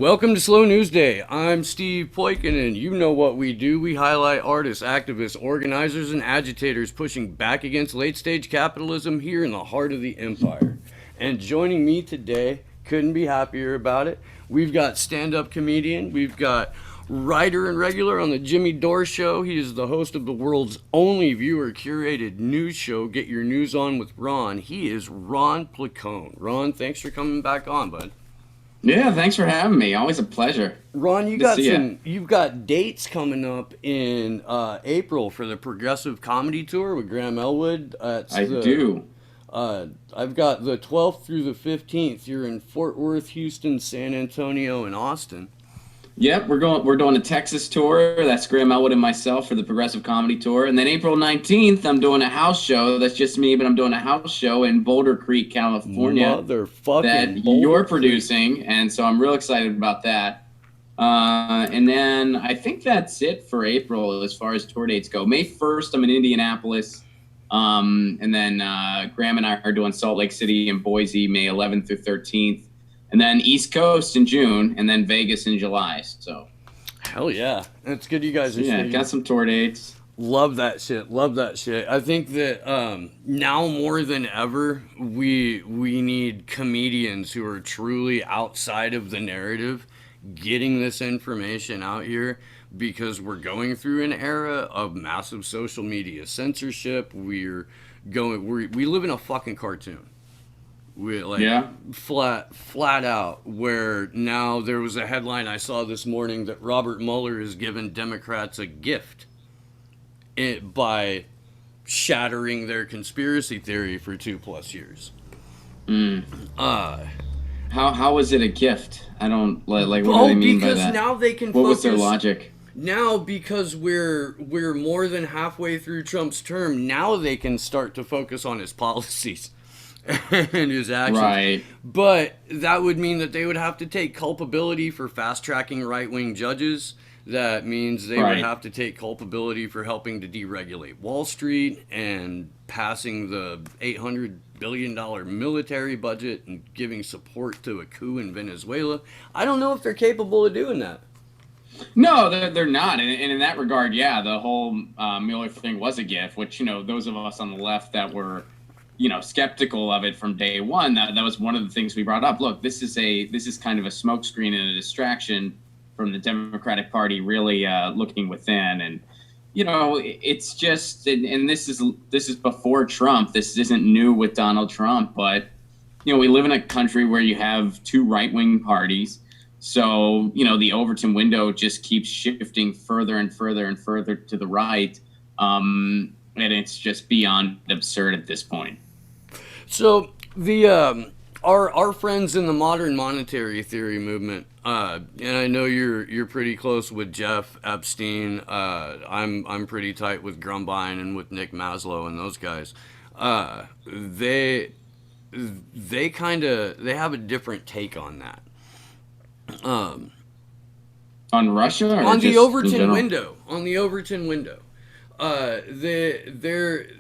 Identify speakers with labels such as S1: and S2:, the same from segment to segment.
S1: Welcome to Slow News Day. I'm Steve Poikin, and you know what we do. We highlight artists, activists, organizers, and agitators pushing back against late-stage capitalism here in the heart of the empire. And joining me today, couldn't be happier about it, we've got stand-up comedian, we've got writer and regular on the Jimmy Dore Show. He is the host of the world's only viewer-curated news show, Get Your News On with Ron. He is Ron Placone. Ron, thanks for coming back on, bud.
S2: Yeah, thanks for having me. Always a pleasure.
S1: Ron, you've got dates coming up in April for the Progressive Comedy Tour with Graham Elwood.
S2: I do.
S1: I've got the 12th through the 15th. You're in Fort Worth, Houston, San Antonio, and Austin.
S2: Yep, we're doing a Texas tour. That's Graham Elwood and myself for the Progressive Comedy Tour. And then April 19th, I'm doing a house show. That's just me, but I'm doing a house show in Boulder Creek, California.
S1: Motherfucking
S2: that
S1: Boulder
S2: you're
S1: Creek.
S2: producing, and so I'm real excited about that. And then I think that's it for April as far as tour dates go. May 1st, I'm in Indianapolis. And then Graham and I are doing Salt Lake City and Boise, May 11th through 13th. And then East Coast in June, and then Vegas in July. So,
S1: hell yeah, it's good you guys are.
S2: Yeah, got some tour dates.
S1: Love that shit. Love that shit. I think that now more than ever, we need comedians who are truly outside of the narrative, getting this information out here, because we're going through an era of massive social media censorship. We live in a fucking cartoon. Flat out, where now there was a headline I saw this morning that Robert Mueller has given Democrats a gift by shattering their conspiracy theory for 2+ years.
S2: How was it a gift? I don't like. What do they mean by that?
S1: Because now they can.
S2: What was their logic?
S1: Now, because we're more than halfway through Trump's term, now they can start to focus on his policies and his actions.
S2: Right.
S1: But that would mean that they would have to take culpability for fast-tracking right-wing judges. That means they would have to take culpability for helping to deregulate Wall Street and passing the $800 billion military budget and giving support to a coup in Venezuela. I don't know if they're capable of doing that.
S2: No, they're not. And in that regard, yeah, the whole Mueller thing was a gift, which, those of us on the left that were, skeptical of it from day one, that was one of the things we brought up. Look, this is kind of a smokescreen and a distraction from the Democratic Party really looking within. And, it's just, and this is before Trump. This isn't new with Donald Trump, but, we live in a country where you have two right-wing parties. So, the Overton window just keeps shifting further and further and further to the right. And it's just beyond absurd at this point.
S1: So the our friends in the modern monetary theory movement, and I know you're pretty close with Jeff Epstein. I'm pretty tight with Grumbine and with Nick Maslow and those guys. They have a different take on that.
S2: On Russia, or
S1: on
S2: just
S1: the Overton
S2: in general?
S1: window. On the Overton window.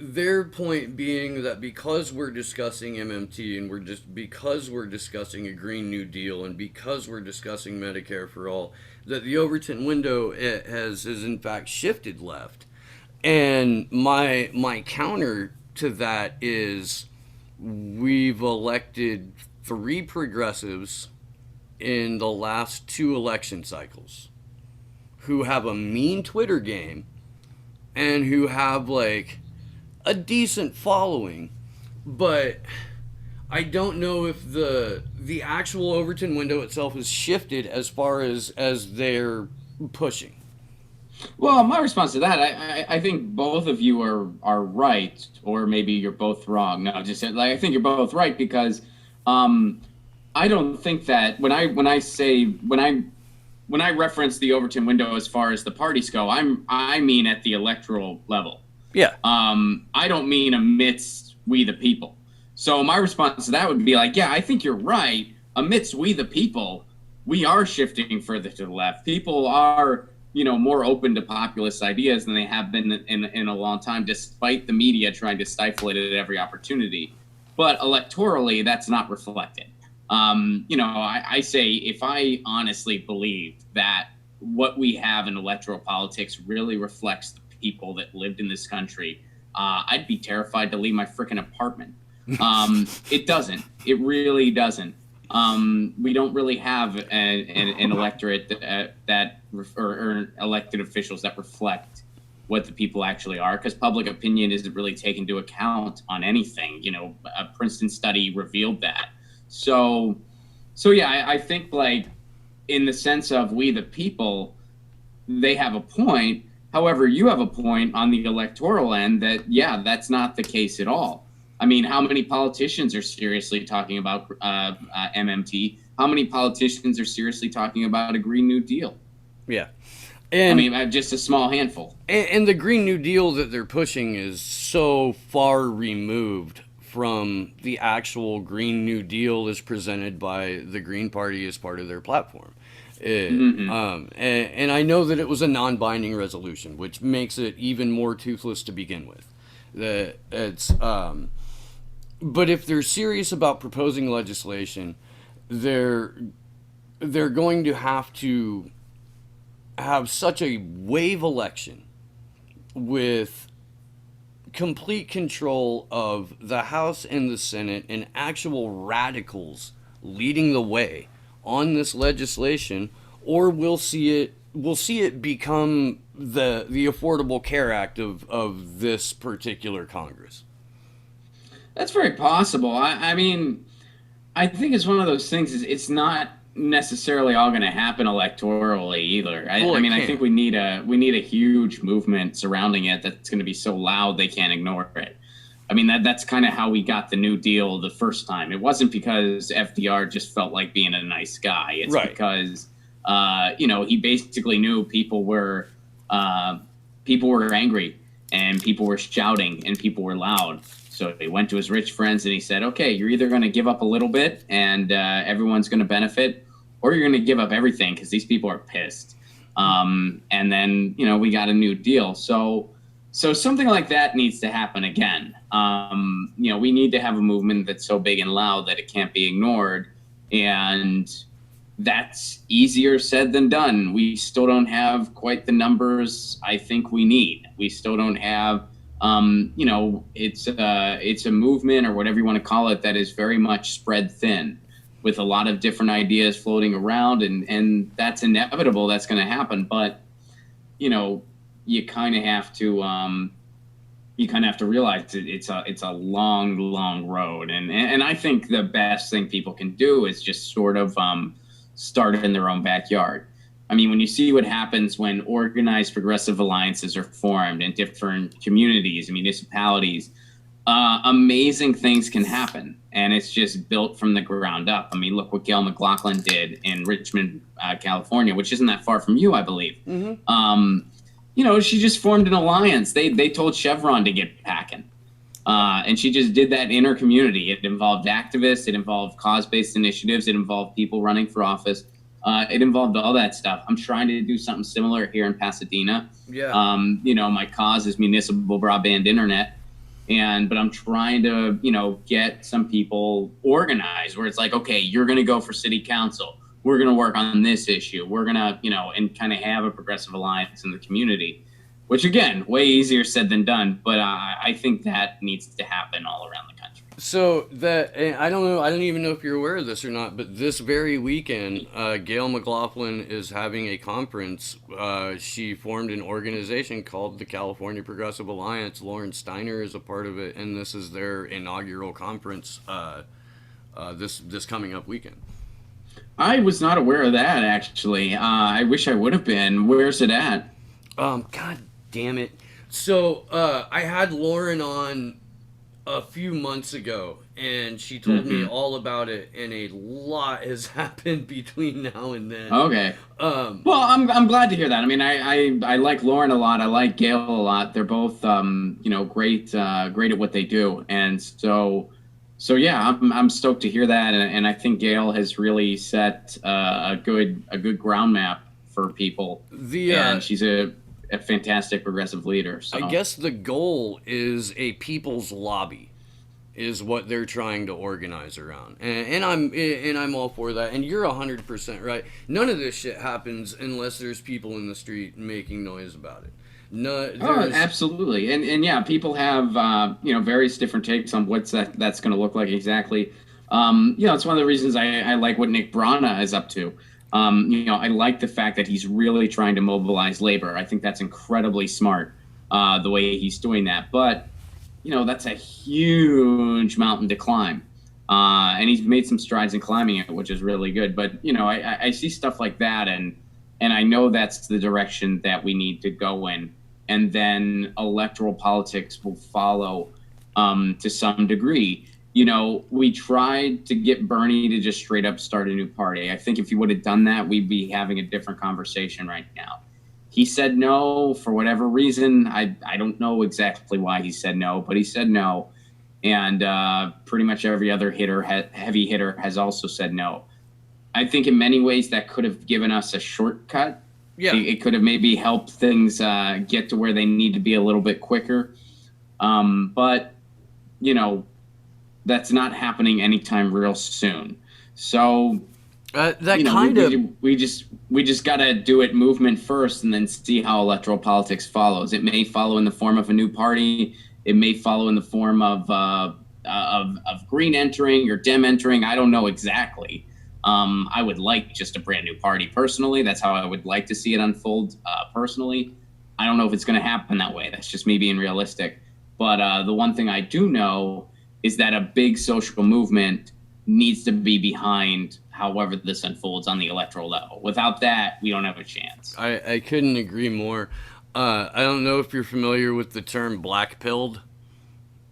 S1: Their point being that because we're discussing MMT and because we're discussing a Green New Deal and because we're discussing Medicare for all, that the Overton window has in fact shifted left. And my counter to that is we've elected 3 progressives in the last 2 election cycles who have a mean Twitter game and who have like a decent following, but I don't know if the actual Overton window itself has shifted as far as they're pushing.
S2: Well, my response to that, I think both of you are right, or maybe you're both wrong. No, just I think you're both right, because I don't think that when I reference the Overton window as far as the parties go, I mean at the electoral level.
S1: Yeah.
S2: I don't mean amidst we the people. So my response to that would be like, yeah, I think you're right. Amidst we the people, we are shifting further to the left. People are, more open to populist ideas than they have been in a long time, despite the media trying to stifle it at every opportunity. But electorally, that's not reflected. I say if I honestly believed that what we have in electoral politics really reflects the people that lived in this country, I'd be terrified to leave my freaking apartment. It doesn't. It really doesn't. We don't really have an electorate or elected officials that reflect what the people actually are, because public opinion isn't really taken into account on anything. A Princeton study revealed that. So yeah, I think, like, in the sense of we the people, they have a point. However, you have a point on the electoral end that, yeah, that's not the case at all. I mean, how many politicians are seriously talking about MMT? How many politicians are seriously talking about a Green New Deal?
S1: Yeah.
S2: I mean, just a small handful.
S1: And the Green New Deal that they're pushing is so far removed from the actual Green New Deal as presented by the Green Party as part of their platform. And I know that it was a non-binding resolution, which makes it even more toothless to begin with. But if they're serious about proposing legislation, they're going to have such a wave election with complete control of the House and the Senate and actual radicals leading the way on this legislation, or we'll see it become the Affordable Care Act of this particular Congress.
S2: That's very possible. I mean, I think it's one of those things. It's not necessarily all going to happen electorally either. I mean, I think we need a huge movement surrounding it that's going to be so loud they can't ignore it. I mean, that's kind of how we got the New Deal the first time. It wasn't because FDR just felt like being a nice guy. It's right. Because he basically knew people were angry and people were shouting and people were loud. So he went to his rich friends and he said, okay, you're either going to give up a little bit and everyone's going to benefit, or you're going to give up everything because these people are pissed. And then, we got a New Deal. So something like that needs to happen again. We need to have a movement that's so big and loud that it can't be ignored. And that's easier said than done. We still don't have quite the numbers I think we need. We still don't have it's a movement, or whatever you want to call it, that is very much spread thin with a lot of different ideas floating around, and that's inevitable. That's going to happen. But, you kind of have to realize it's a long, long road. And I think the best thing people can do is just sort of start in their own backyard. I mean, when you see what happens when organized progressive alliances are formed in different communities and municipalities, amazing things can happen. And it's just built from the ground up. I mean, look what Gail McLaughlin did in Richmond, California, which isn't that far from you, I believe. Mm-hmm. She just formed an alliance. They told Chevron to get packing. And she just did that in her community. It involved activists. It involved cause-based initiatives. It involved people running for office. It involved all that stuff. I'm trying to do something similar here in Pasadena.
S1: Yeah.
S2: My cause is municipal broadband internet. But I'm trying to, get some people organized where it's like, okay, you're going to go for city council. We're going to work on this issue. We're going to, and kind of have a progressive alliance in the community, which, again, way easier said than done. But I think that needs to happen all around the country.
S1: So I don't know. I don't even know if you're aware of this or not, but this very weekend, Gail McLaughlin is having a conference. She formed an organization called the California Progressive Alliance. Lauren Steiner is a part of it, and this is their inaugural conference this coming up weekend.
S2: I was not aware of that, actually. I wish I would have been. Where's it at?
S1: God damn it. So I had Lauren on a few months ago, and she told me all about it, and a lot has happened between now and then.
S2: Okay. Well, I'm glad to hear that. I mean, I like Lauren a lot. I like Gail a lot. They're both great at what they do, and so yeah, I'm stoked to hear that, and I think Gail has really set a good ground map for people. And she's a fantastic progressive leader. So.
S1: I guess the goal is a people's lobby. is what they're trying to organize around, and I'm all for that. And you're 100% right. None of this shit happens unless there's people in the street making noise about it. No,
S2: Oh, absolutely, and yeah, people have various different takes on what's that's going to look like exactly. It's one of the reasons I like what Nick Brana is up to. I like the fact that he's really trying to mobilize labor. I think that's incredibly smart, the way he's doing that. But that's a huge mountain to climb, and he's made some strides in climbing it, which is really good. But I see stuff like that, and I know that's the direction that we need to go in. And then electoral politics will follow to some degree. We tried to get Bernie to just straight up start a new party. I think if he would have done that, we'd be having a different conversation right now. He said no for whatever reason. I don't know exactly why he said no, but he said no. And pretty much every other heavy hitter has also said no. I think in many ways that could have given us a shortcut.
S1: Yeah.
S2: It could have maybe helped things get to where they need to be a little bit quicker. But, that's not happening anytime real soon. So we just got to do it movement first and then see how electoral politics follows. It may follow in the form of a new party. It may follow in the form of Green entering or Dem entering. I don't know exactly. I would like just a brand new party personally. That's how I would like to see it unfold personally. I don't know if it's going to happen that way. That's just me being realistic. But the one thing I do know is that a big social movement needs to be behind however this unfolds on the electoral level. Without that, we don't have a chance.
S1: I couldn't agree more. I don't know if you're familiar with the term black-pilled.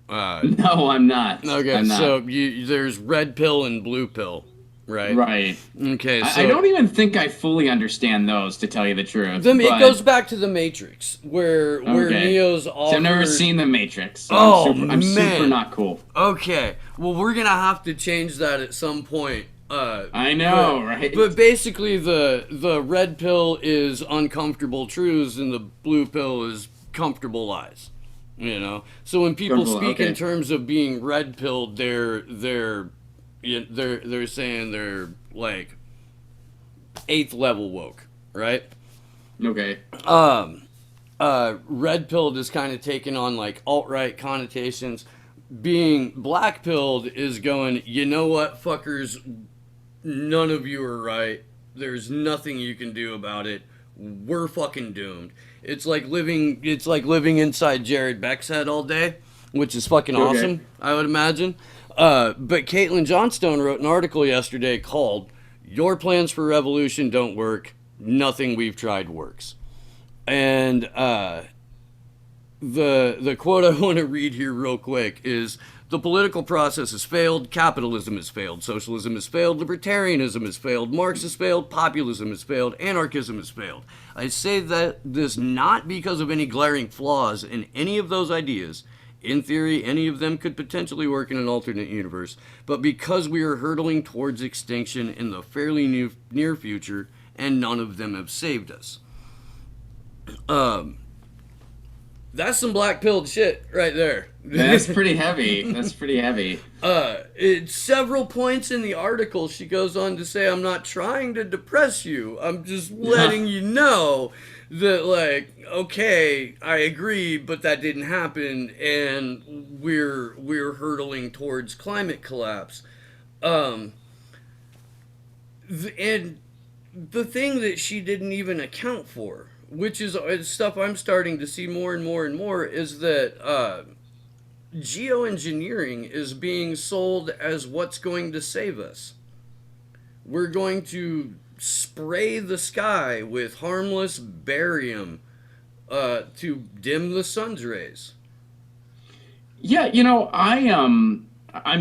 S2: No, I'm not.
S1: Okay,
S2: I'm not.
S1: So there's red pill and blue pill. Right.
S2: Right.
S1: Okay. So
S2: I don't even think I fully understand those, to tell you the truth.
S1: It goes back to the Matrix, where Neo's offered.
S2: So I've never seen the Matrix. So I'm super not cool.
S1: Okay. Well, we're gonna have to change that at some point.
S2: I know, right?
S1: But basically, the red pill is uncomfortable truths, and the blue pill is comfortable lies. So when people speak in terms of being red pilled, they're saying they're like 8th level woke, right?
S2: Okay.
S1: Red pilled is kind of taking on like alt-right connotations. Being black pilled is going, you know what, fuckers, none of you are right. There's nothing you can do about it. We're fucking doomed. It's like living inside Jared Beck's head all day, which is fucking awesome, I would imagine. But Caitlin Johnstone wrote an article yesterday called "Your Plans for Revolution Don't Work. Nothing We've Tried Works." And the quote I want to read here real quick is, "The political process has failed, capitalism has failed, socialism has failed, libertarianism has failed, Marx has failed, populism has failed, anarchism has failed. I say that this not because of any glaring flaws in any of those ideas. In theory, any of them could potentially work in an alternate universe, but because we are hurtling towards extinction in the fairly near future, and none of them have saved us." That's some black-pilled shit right there.
S2: That's pretty heavy. That's pretty heavy.
S1: At several points in the article, she goes on to say, "I'm not trying to depress you. I'm just letting you know that, like, okay, I agree, but that didn't happen, and we're hurtling towards climate collapse." And the thing that she didn't even account for, which is stuff I'm starting to see more and more and more, is that geoengineering is being sold as what's going to save us. We're going to spray the sky with harmless barium to dim the sun's rays.
S2: Yeah, I'm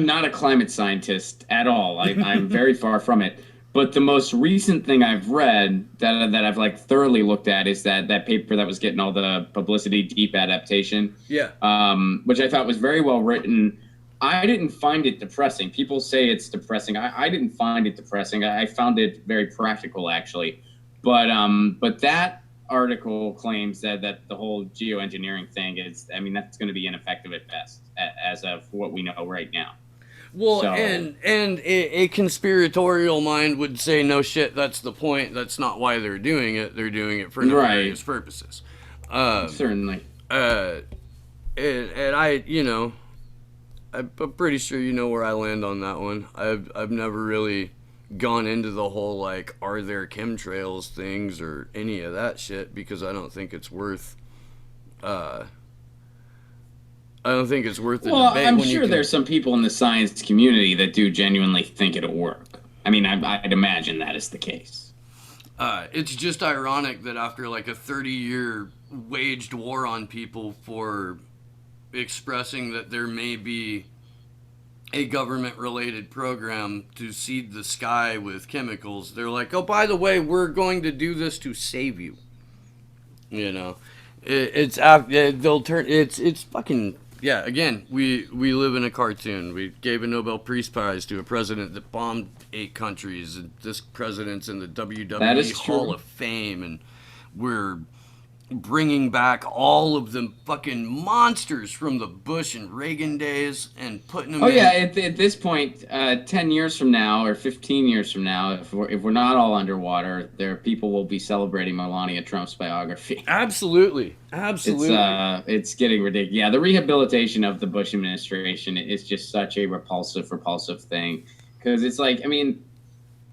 S2: not a climate scientist at all. I'm very far from it. But the most recent thing I've read that I've like thoroughly looked at is that paper that was getting all the publicity, Deep Adaptation.
S1: Yeah.
S2: Which I thought was very well written. I didn't find it depressing. People say it's depressing. I didn't find it depressing. I found it very practical, actually. But that article claims that the whole geoengineering thing is, I mean, that's going to be ineffective at best, as of what we know right now.
S1: Well,
S2: So,
S1: and a conspiratorial mind would say, no shit, that's the point. That's not why they're doing it. They're doing it for nefarious purposes.
S2: Certainly.
S1: And I, I'm pretty sure you know where I land on that one. I've never really gone into the whole, like, are there chemtrails things or any of that shit, because I don't think it's worth I don't think it's worth the
S2: well,
S1: debate.
S2: I'm sure there's some people in the science community that do genuinely think it'll work. I mean, I'd imagine that is the case.
S1: It's just ironic that after like a 30-year waged war on people for expressing that there may be a government-related program to seed the sky with chemicals, they're like, oh, by the way, we're going to do this to save you. It's fucking. Yeah, again, we live in a cartoon. We gave a Nobel Peace Prize to a president that bombed 8 countries, and this president's in the WWE Hall of Fame, and we're bringing back all of the fucking monsters from the Bush and Reagan days and putting them
S2: at this point, 10 years from now or 15 years from now, if we're not all underwater, people will be celebrating Melania Trump's biography.
S1: Absolutely.
S2: It's getting ridiculous. Yeah, the rehabilitation of the Bush administration is just such a repulsive thing, because it's like, I mean,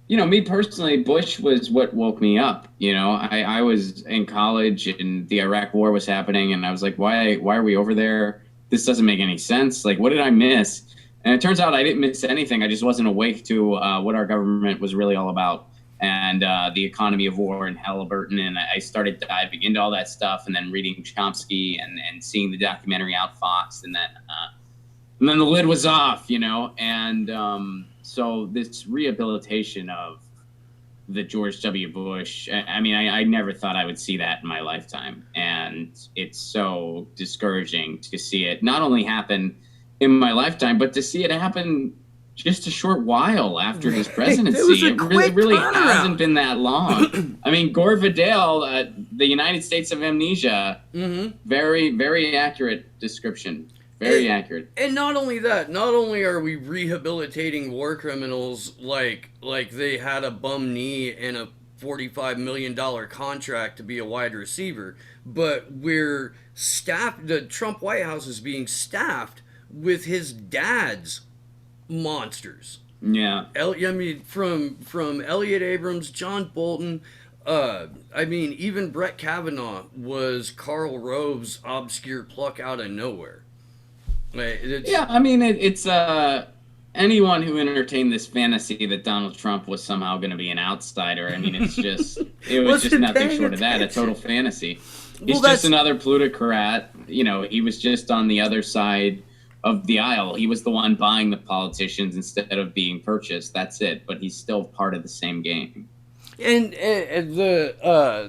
S2: me personally, Bush was what woke me up. I was in college and the Iraq War was happening, and I was like, why are we over there? This doesn't make any sense. Like, what did I miss? And it turns out I didn't miss anything. I just wasn't awake to what our government was really all about, and the economy of war and Halliburton. And I started diving into all that stuff, and then reading Chomsky and seeing the documentary Outfoxed, and then the lid was off, and so this rehabilitation of the George W. Bush, I mean, I never thought I would see that in my lifetime. And it's so discouraging to see it not only happen in my lifetime, but to see it happen just a short while after his presidency. It really hasn't been that long. I mean, Gore Vidal, the United States of Amnesia, very, very accurate description. Very accurate.
S1: And not only that, not only are we rehabilitating war criminals like they had a bum knee and a $45 million contract to be a wide receiver, but we're staffed, the Trump White House is being staffed with his dad's monsters.
S2: Yeah.
S1: I mean, from Elliot Abrams, John Bolton, I mean, even Brett Kavanaugh was Karl Rove's obscure pluck out of nowhere.
S2: Yeah, I mean, it's anyone who entertained this fantasy that Donald Trump was somehow going to be an outsider. I mean, it was just nothing short of that, a total fantasy. He's just another plutocrat. He was just on the other side of the aisle. He was the one buying the politicians instead of being purchased. That's it. But he's still part of the same game.
S1: And well,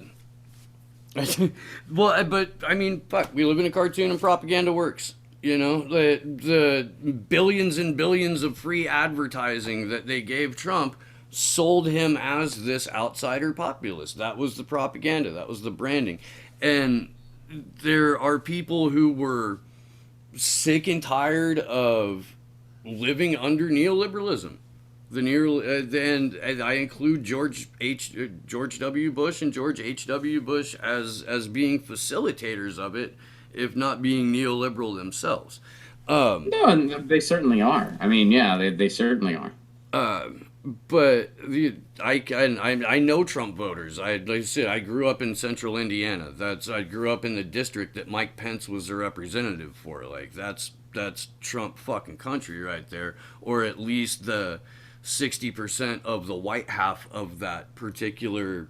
S1: but I mean, fuck, we live in a cartoon and propaganda works. The billions and billions of free advertising that they gave Trump sold him as this outsider populist. That was the propaganda. That was the branding. And there are people who were sick and tired of living under neoliberalism. And I include George W. Bush and George H.W. Bush as being facilitators of it, if not being neoliberal themselves.
S2: No, they certainly are. I mean, yeah, they certainly are.
S1: But I know Trump voters. Like I said, I grew up in central Indiana. I grew up in the district that Mike Pence was a representative for. Like, that's Trump fucking country right there. Or at least the 60% of the white half of that particular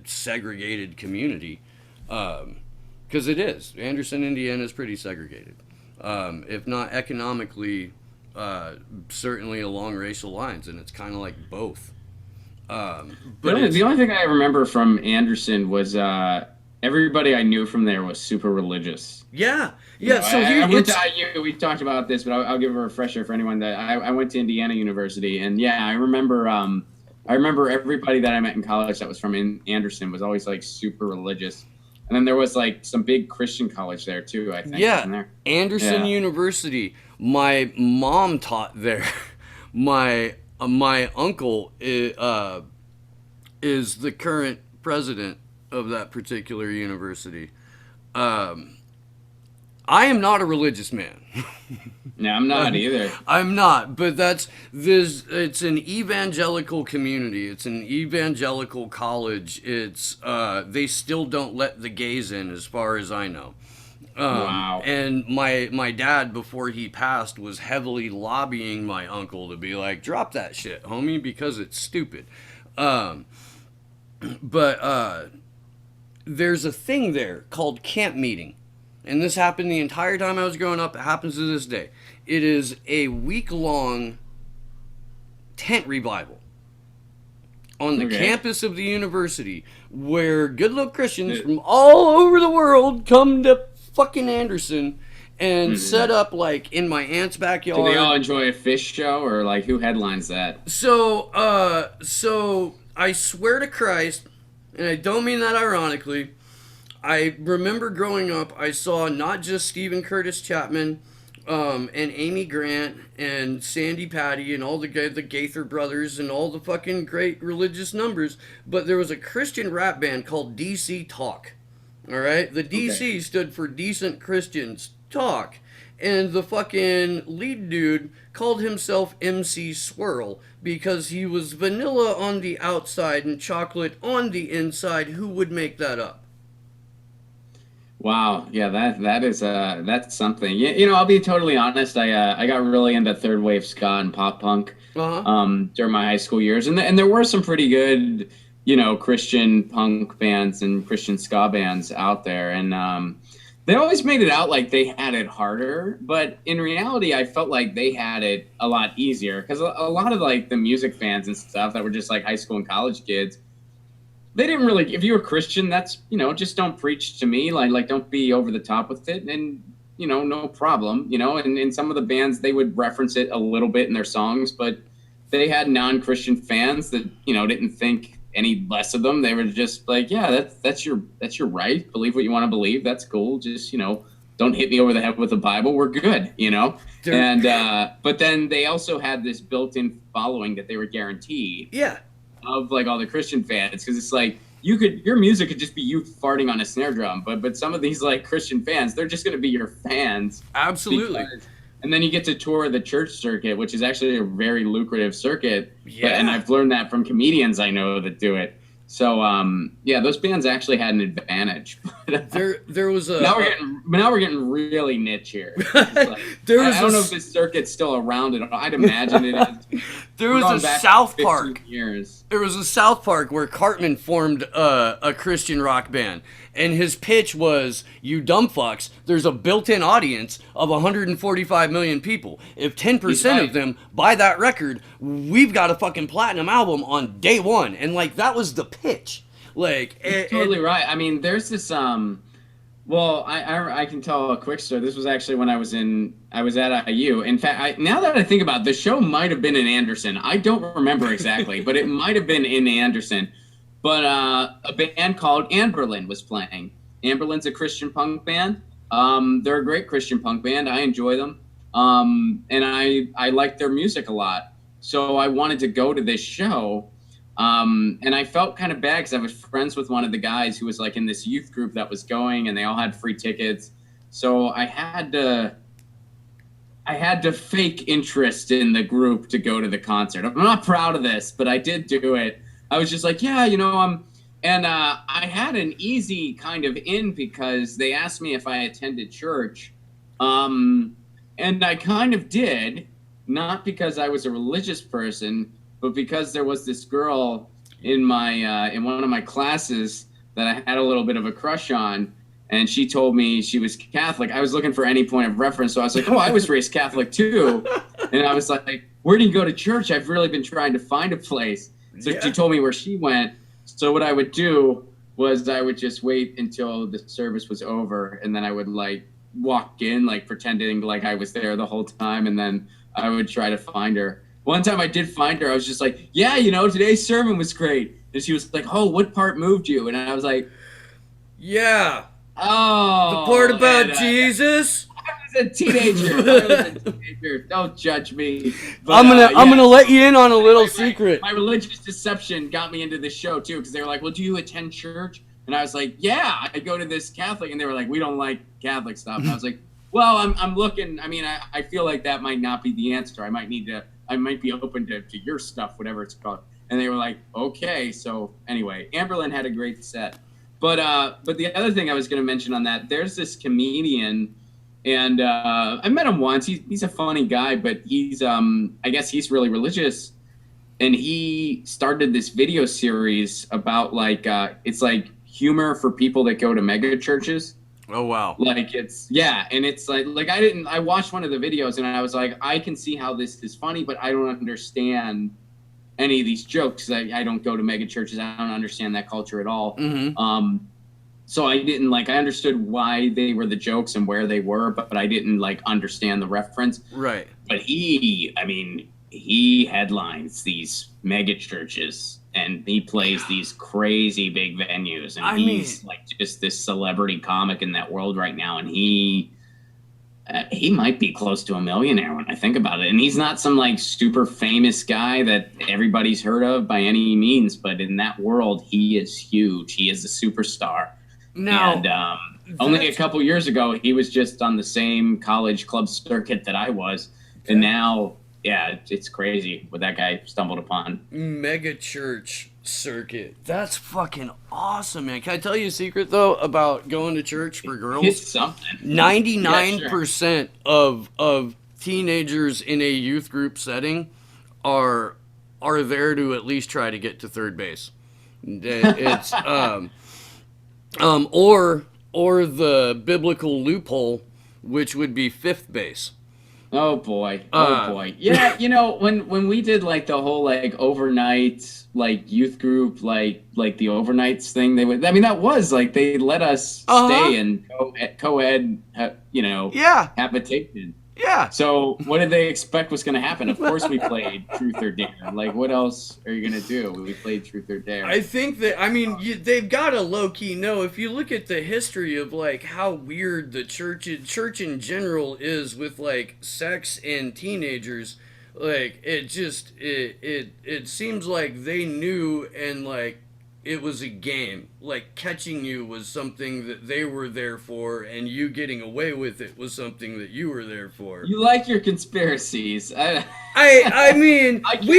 S1: segregated community. Because it is. Anderson, Indiana is pretty segregated. If not economically, certainly along racial lines, and it's kind of like both. But
S2: the only thing I remember from Anderson was everybody I knew from there was super religious.
S1: Yeah.
S2: We talked about this, but I'll give a refresher for anyone that I went to Indiana University, and yeah, I remember I remember everybody that I met in college that was from Anderson was always like super religious. And then there was like some big Christian college there too, I think,
S1: Yeah,
S2: wasn't there?
S1: Anderson
S2: Yeah.
S1: University. My mom taught there. My uncle is the current president of that particular university. Um, I am not a religious man.
S2: No, I'm not either.
S1: I'm not, but that's this. It's an evangelical community. It's an evangelical college. It's they still don't let the gays in, as far as I know.
S2: Wow.
S1: And my dad, before he passed, was heavily lobbying my uncle to be like, drop that shit, homie, because it's stupid. Um, but there's a thing there called camp meeting. And this happened the entire time I was growing up. It happens to this day. It is a week-long tent revival on the campus of the university where good-looking Christians from all over the world come to fucking Anderson and set up like in my aunt's backyard.
S2: Do they all enjoy a fish show, or like who headlines that?
S1: So I swear to Christ, and I don't mean that ironically, I remember growing up, I saw not just Stephen Curtis Chapman, and Amy Grant and Sandy Patty and all the Gaither brothers and all the fucking great religious numbers, but there was a Christian rap band called DC Talk. All right, the DC stood for Decent Christians Talk, and the fucking lead dude called himself MC Swirl because he was vanilla on the outside and chocolate on the inside. Who would make that up?
S2: Wow, yeah, that is that's something. You know, I'll be totally honest. I got really into third wave ska and pop punk during my high school years, and there were some pretty good, you know, Christian punk bands and Christian ska bands out there, and they always made it out like they had it harder, but in reality, I felt like they had it a lot easier because a lot of like the music fans and stuff that were just like high school and college kids, they didn't really, if you were Christian, that's, you know, just don't preach to me, like don't be over the top with it, and you know, no problem, you know. And in some of the bands, they would reference it a little bit in their songs, but they had non-Christian fans that, you know, didn't think any less of them. They were just like, yeah, that's your right, believe what you want to believe, that's cool, just, you know, don't hit me over the head with the Bible, we're good, you know. And but then they also had this built-in following that they were guaranteed, of like all the Christian fans, because it's like your music could just be you farting on a snare drum, but some of these like Christian fans, they're just going to be your fans.
S1: Absolutely.
S2: And then you get to tour the church circuit, which is actually a very lucrative circuit.
S1: Yeah.
S2: And I've learned that from comedians I know that do it. So yeah, those bands actually had an advantage.
S1: there was a
S2: now we're getting really niche here. Like, I don't know if this circuit's still around at all. I'd imagine it is.
S1: There was a South Park.
S2: Years.
S1: There was a South Park where Cartman formed a Christian rock band, and his pitch was, "You dumb fucks, there's a built-in audience of 145 million people. If 10% of them buy that record, we've got a fucking platinum album on day one." And like that was the pitch. Like
S2: totally right. I mean, there's this well, I can tell a quick story. This was actually when I was at IU. In fact, now that I think about it, the show might have been in Anderson. I don't remember exactly, but it might have been in Anderson. But a band called Anberlin was playing. Anberlin's a Christian punk band. They're a great Christian punk band. I enjoy them. And I like their music a lot. So I wanted to go to this show. And I felt kind of bad because I was friends with one of the guys who was like in this youth group that was going, and they all had free tickets. So I had to fake interest in the group to go to the concert. I'm not proud of this, but I did do it. I was just like, yeah, you know, and I had an easy kind of in because they asked me if I attended church. And I kind of did, not because I was a religious person, but because there was this girl in my in one of my classes that I had a little bit of a crush on, and she told me she was Catholic. I was looking for any point of reference, so I was like, oh, I was raised Catholic too. And I was like, where do you go to church? I've really been trying to find a place. So she told me where she went. So what I would do was I would just wait until the service was over, and then I would like walk in, like pretending like I was there the whole time, and then I would try to find her. One time I did find her. I was just like, yeah, today's sermon was great. And she was like, oh, what part moved you? And I was like,
S1: Yeah. The part
S2: oh.
S1: about
S2: And
S1: Jesus?
S2: I was a teenager. I was a teenager. Don't judge me. But,
S1: I'm gonna let you in on a little
S2: my,
S1: secret.
S2: my religious deception got me into this show, too, because they were like, well, do you attend church? And I was like, yeah, I go to this Catholic. And they were like, we don't like Catholic stuff. And I was like, well, I'm looking. I mean, I feel like that might not be the answer. I might be open to your stuff, whatever it's called. And they were like, okay. So anyway, Amberlynn had a great set. But the other thing I was going to mention on that, there's this comedian, and I met him once. He's a funny guy, but he's I guess he's really religious, and he started this video series about it's like humor for people that go to mega churches.
S1: Oh wow.
S2: Like and it's I watched one of the videos and I was like, I can see how this is funny, but I don't understand any of these jokes. I don't go to mega churches. I don't understand that culture at all.
S1: Mm-hmm.
S2: So I didn't I understood why they were the jokes and where they were, but I didn't understand the reference.
S1: Right.
S2: But he headlines these mega churches and he plays these crazy big venues, and he's just this celebrity comic in that world right now. And he might be close to a millionaire when I think about it. And he's not some super famous guy that everybody's heard of by any means, but in that world, he is huge. He is a superstar.
S1: Now,
S2: and only a couple years ago, he was just on the same college club circuit that I was. Okay. And now, yeah, it's crazy what that guy stumbled upon.
S1: Mega church circuit. That's fucking awesome, man. Can I tell you a secret, though, about going to church for girls?
S2: It's something.
S1: 99% of teenagers in a youth group setting are there to at least try to get to third base. It's or the biblical loophole, which would be fifth base.
S2: Oh boy. Yeah, when we did the whole overnight youth group the overnights thing, that was they let us stay in co-ed habitation.
S1: Yeah.
S2: So what did they expect was going to happen? Of course we played Truth or Dare. What else are you going to do? We played Truth or Dare.
S1: I think that, they've got to low-key know. If you look at the history of, how weird the church in general is with, sex and teenagers, it seems like they knew and, it was a game. Catching you was something that they were there for, and you getting away with it was something that you were there for.
S2: You like your conspiracies.
S1: We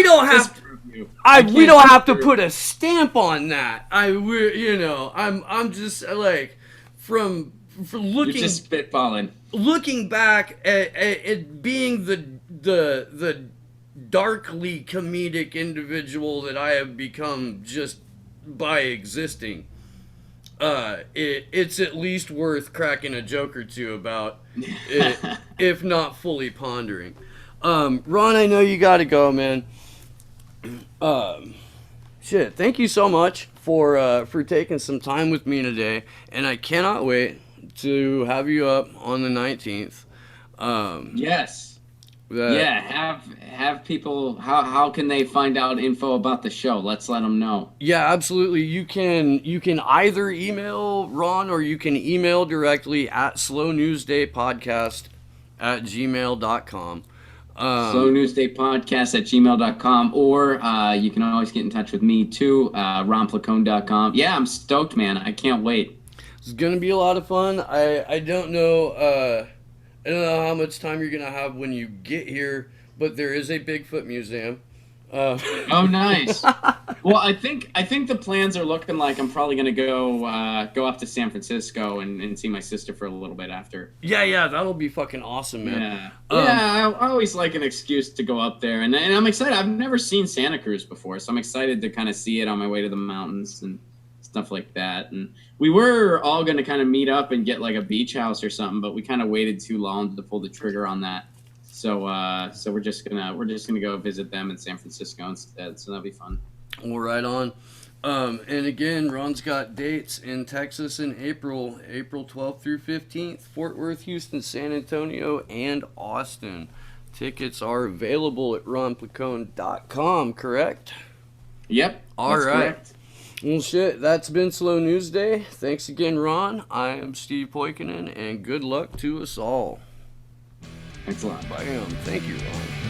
S1: don't have to put a stamp on that. I'm just from looking.
S2: You're just spitballing.
S1: Looking back at being the darkly comedic individual that I have become just by existing, it's at least worth cracking a joke or two about it, if not fully pondering. Ron, I know you gotta go, man. Thank you so much for taking some time with me today, and I cannot wait to have you up on the 19th.
S2: Yes. Have people, how can they find out info about the show? Let's let them know.
S1: Yeah, absolutely. You can either email Ron or you can email directly at slownewsdaypodcast@gmail.com.
S2: slownewsdaypodcast@gmail.com, or you can always get in touch with me too, ronplacone.com. Yeah, I'm stoked, man. I can't wait.
S1: It's going to be a lot of fun. I don't know how much time you're going to have when you get here, but there is a Bigfoot museum.
S2: Oh, nice. Well, I think the plans are looking like I'm probably going to go up to San Francisco and see my sister for a little bit after.
S1: Yeah, that'll be fucking awesome, man.
S2: I always like an excuse to go up there, and I'm excited. I've never seen Santa Cruz before, so I'm excited to kind of see it on my way to the mountains and stuff like that. And we were all going to kind of meet up and get a beach house or something, but we kind of waited too long to pull the trigger on that. So we're just gonna go visit them in San Francisco instead. So that'll be fun.
S1: Well, right on. And again, Ron's got dates in Texas in April 12th through 15th, Fort Worth, Houston, San Antonio, and Austin. Tickets are available at ronplacone.com, correct?
S2: Yep.
S1: All
S2: that's
S1: right.
S2: Correct.
S1: Well, shit, that's been Slow News Day. Thanks again, Ron. I am Steve Poikinen, and good luck to us all.
S2: Thanks a lot.
S1: Bam. Thank you, Ron.